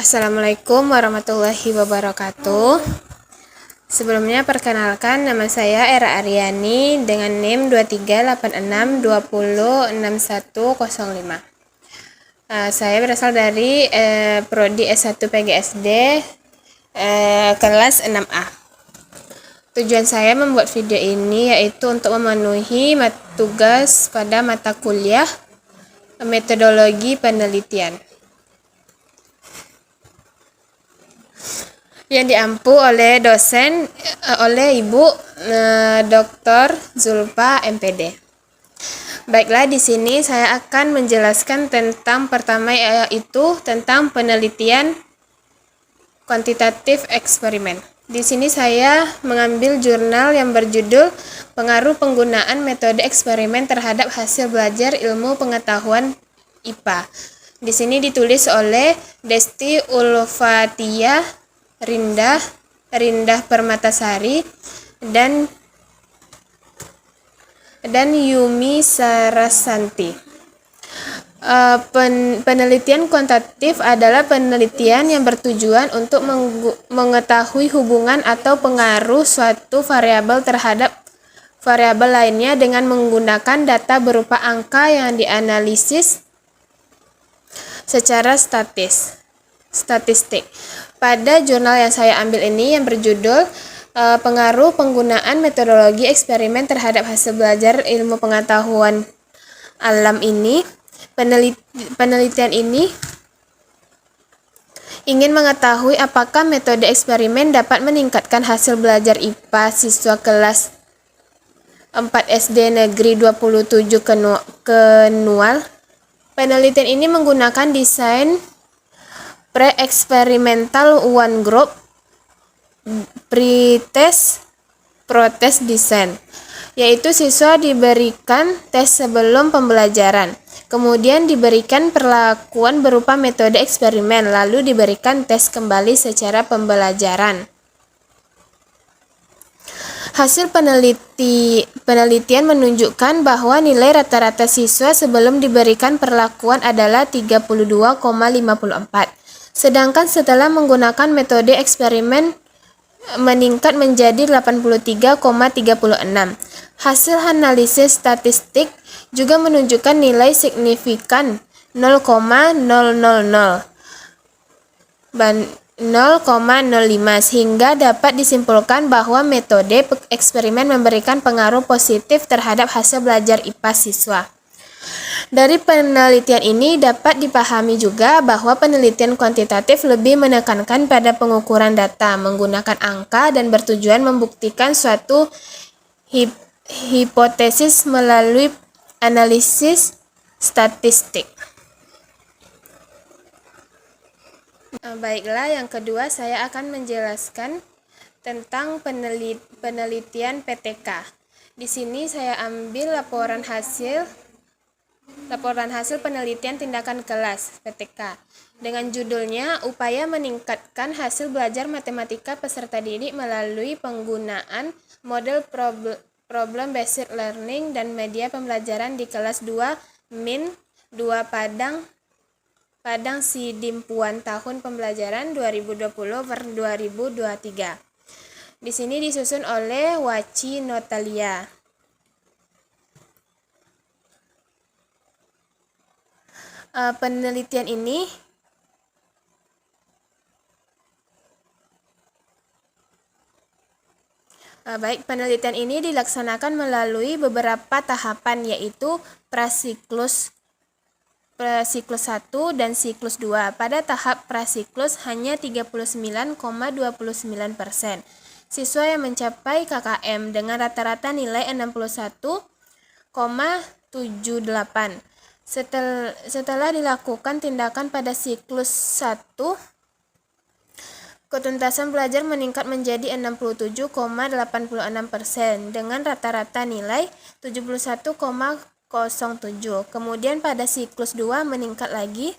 Assalamualaikum warahmatullahi wabarakatuh. Sebelumnya perkenalkan, nama saya Era Aryani dengan NIM 2386206105. Saya berasal dari Prodi S1 PGSD kelas 6A. Tujuan saya membuat video ini yaitu untuk memenuhi tugas pada mata kuliah metodologi penelitian yang diampu oleh dosen oleh Ibu Dr. Zulfa MPD. Baiklah, di sini saya akan menjelaskan tentang pertama yaitu tentang penelitian kuantitatif eksperimen. Di sini saya mengambil jurnal yang berjudul Pengaruh Penggunaan Metode Eksperimen Terhadap Hasil Belajar Ilmu Pengetahuan IPA. Di sini ditulis oleh Desti Ulfatia Rindah Permatasari dan Yumi Sarasanti. Penelitian kuantitatif adalah penelitian yang bertujuan untuk mengetahui hubungan atau pengaruh suatu variabel terhadap variabel lainnya dengan menggunakan data berupa angka yang dianalisis secara statistik. Pada jurnal yang saya ambil ini yang berjudul Pengaruh Penggunaan Metodologi Eksperimen Terhadap Hasil Belajar Ilmu Pengetahuan Alam ini, penelitian ini ingin mengetahui apakah metode eksperimen dapat meningkatkan hasil belajar IPA siswa kelas 4 SD Negeri 27 Kenual. Penelitian ini menggunakan desain pre-eksperimental one group pretest protest design, yaitu siswa diberikan tes sebelum pembelajaran, kemudian diberikan perlakuan berupa metode eksperimen, lalu diberikan tes kembali secara pembelajaran. Hasil penelitian menunjukkan bahwa nilai rata-rata siswa sebelum diberikan perlakuan adalah 32,54. Sedangkan setelah menggunakan metode eksperimen meningkat menjadi 83,36. Hasil analisis statistik juga menunjukkan nilai signifikan 0,000 0,05 sehingga dapat disimpulkan bahwa metode eksperimen memberikan pengaruh positif terhadap hasil belajar IPA siswa. Dari penelitian ini dapat dipahami juga bahwa penelitian kuantitatif lebih menekankan pada pengukuran data menggunakan angka dan bertujuan membuktikan suatu hipotesis melalui analisis statistik. Baiklah, yang kedua saya akan menjelaskan tentang penelitian PTK. Di sini saya ambil laporan hasil penelitian tindakan kelas (PTK) dengan judulnya Upaya Meningkatkan Hasil Belajar Matematika Peserta Didik Melalui Penggunaan Model Problem Based Learning dan Media Pembelajaran di Kelas 2 Min 2 Padang Sidimpuan tahun pembelajaran 2020/2023. Di sini disusun oleh Waci Notalia. Penelitian ini dilaksanakan melalui beberapa tahapan, yaitu prasiklus 1 dan siklus 2. Pada tahap prasiklus hanya 39,29% siswa yang mencapai KKM dengan rata-rata nilai 61,78. Setelah dilakukan tindakan pada siklus 1, ketuntasan belajar meningkat menjadi 67,86% dengan rata-rata nilai 71,07. Kemudian pada siklus 2 meningkat lagi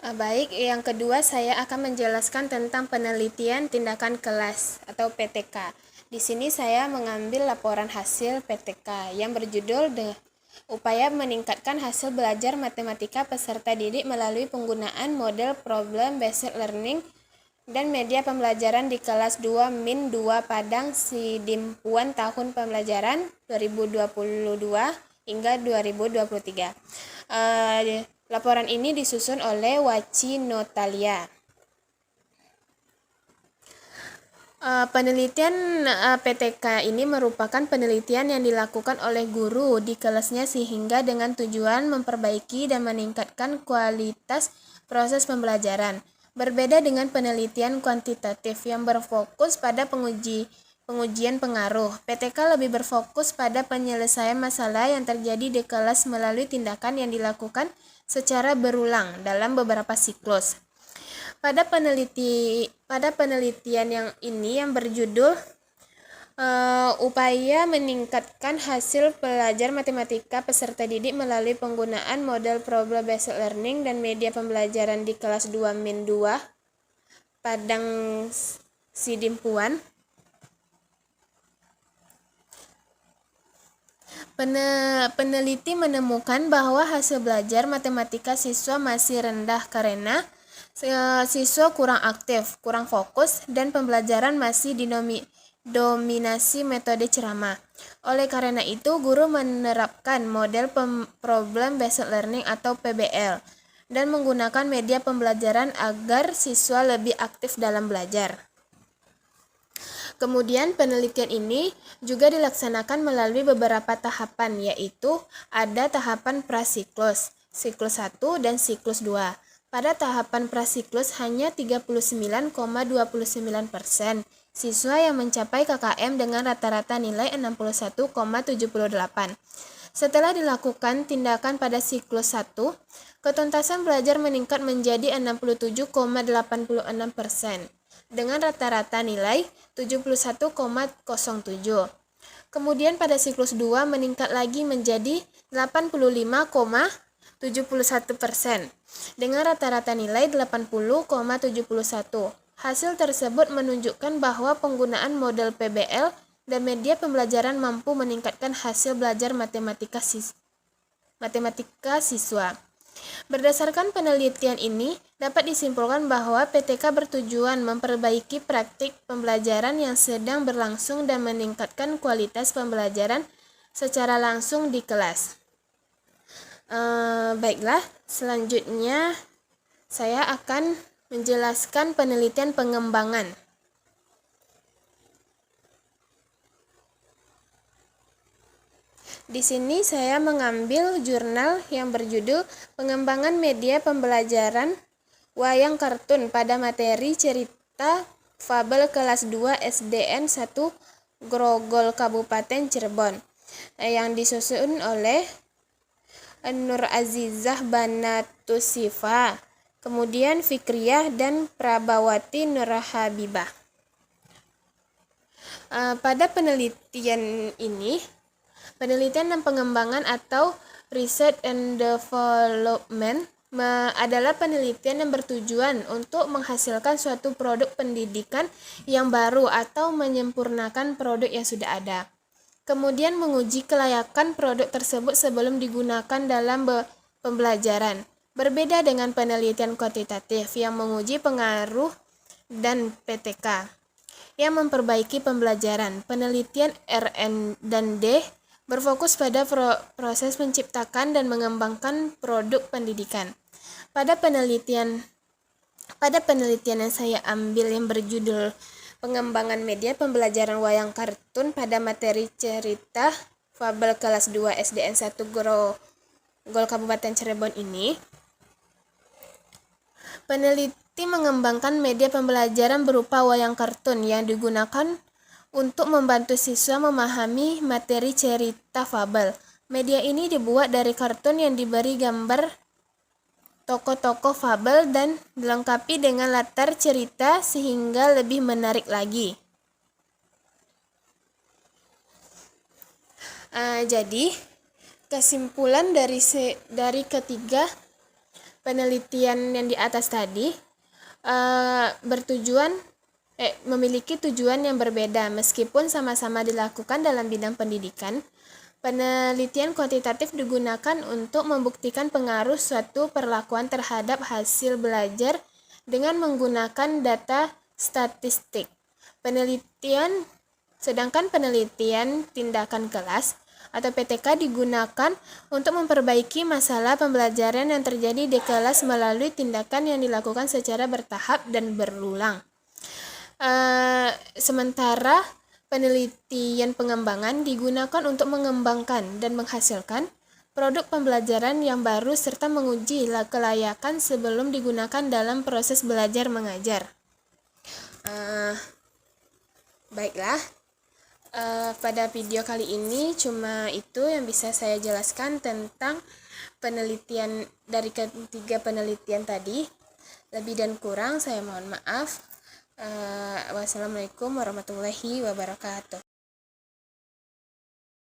Baik, yang kedua saya akan menjelaskan tentang penelitian tindakan kelas atau PTK. Di sini saya mengambil laporan hasil PTK yang berjudul Upaya meningkatkan hasil belajar matematika peserta didik melalui penggunaan model problem based learning dan media pembelajaran di kelas 2-2 Padang Sidimpuan tahun pembelajaran 2022 hingga 2023. Laporan ini disusun oleh Waci Notalia. Penelitian PTK ini merupakan penelitian yang dilakukan oleh guru di kelasnya sehingga dengan tujuan memperbaiki dan meningkatkan kualitas proses pembelajaran. Berbeda dengan penelitian kuantitatif yang berfokus pada pengujian pengaruh, PTK lebih berfokus pada penyelesaian masalah yang terjadi di kelas melalui tindakan yang dilakukan secara berulang dalam beberapa siklus. Pada penelitian yang berjudul Upaya meningkatkan hasil belajar matematika peserta didik melalui penggunaan model problem based learning dan media pembelajaran di kelas 2-2 Padang Sidimpuan. Peneliti menemukan bahwa hasil belajar matematika siswa masih rendah karena siswa kurang aktif, kurang fokus, dan pembelajaran masih dominasi metode ceramah. Oleh karena itu, guru menerapkan model problem based learning atau PBL dan menggunakan media pembelajaran agar siswa lebih aktif dalam belajar. Kemudian penelitian ini juga dilaksanakan melalui beberapa tahapan, yaitu ada tahapan prasiklus, siklus 1 dan siklus 2. Pada tahapan prasiklus hanya 39,29% siswa yang mencapai KKM dengan rata-rata nilai 61,78. Setelah dilakukan tindakan pada siklus 1, ketuntasan belajar meningkat menjadi 67,86%. dengan rata-rata nilai 71,07. Kemudian pada siklus 2 meningkat lagi menjadi 85,71% dengan rata-rata nilai 80,71. Hasil tersebut menunjukkan bahwa penggunaan model PBL dan media pembelajaran mampu meningkatkan hasil belajar matematika siswa. Berdasarkan penelitian ini, dapat disimpulkan bahwa PTK bertujuan memperbaiki praktik pembelajaran yang sedang berlangsung dan meningkatkan kualitas pembelajaran secara langsung di kelas. Baiklah, selanjutnya saya akan menjelaskan penelitian pengembangan. Di sini saya mengambil jurnal yang berjudul Pengembangan Media Pembelajaran Wayang Kartun pada materi cerita fabel kelas 2 SDN 1 Grogol Kabupaten Cirebon yang disusun oleh Nur Azizah Banatusifa, kemudian Fikriyah dan Prabawati Nurhabibah. Pada penelitian ini, penelitian dan pengembangan atau research and development adalah penelitian yang bertujuan untuk menghasilkan suatu produk pendidikan yang baru atau menyempurnakan produk yang sudah ada. Kemudian menguji kelayakan produk tersebut sebelum digunakan dalam pembelajaran. Berbeda dengan penelitian kuantitatif yang menguji pengaruh dan PTK yang memperbaiki pembelajaran. Penelitian R&D berfokus pada proses menciptakan dan mengembangkan produk pendidikan. Pada penelitian yang saya ambil yang berjudul Pengembangan Media Pembelajaran Wayang Kartun pada materi cerita fabel kelas 2 SDN 1 Grogol Kabupaten Cirebon ini, peneliti mengembangkan media pembelajaran berupa wayang kartun yang digunakan untuk membantu siswa memahami materi cerita fabel. Media ini dibuat dari kartun yang diberi gambar tokoh-tokoh fabel dan dilengkapi dengan latar cerita sehingga lebih menarik lagi. Jadi, kesimpulan dari ketiga penelitian yang di atas tadi memiliki tujuan yang berbeda meskipun sama-sama dilakukan dalam bidang pendidikan. Penelitian kuantitatif digunakan untuk membuktikan pengaruh suatu perlakuan terhadap hasil belajar dengan menggunakan data statistik. Sedangkan penelitian tindakan kelas atau PTK digunakan untuk memperbaiki masalah pembelajaran yang terjadi di kelas melalui tindakan yang dilakukan secara bertahap dan berulang. Sementara penelitian pengembangan digunakan untuk mengembangkan dan menghasilkan produk pembelajaran yang baru serta menguji kelayakan sebelum digunakan dalam proses belajar mengajar. Baiklah. Pada video kali ini cuma itu yang bisa saya jelaskan tentang penelitian dari ketiga penelitian tadi. Lebih dan kurang saya mohon maaf. Wassalamualaikum warahmatullahi wabarakatuh.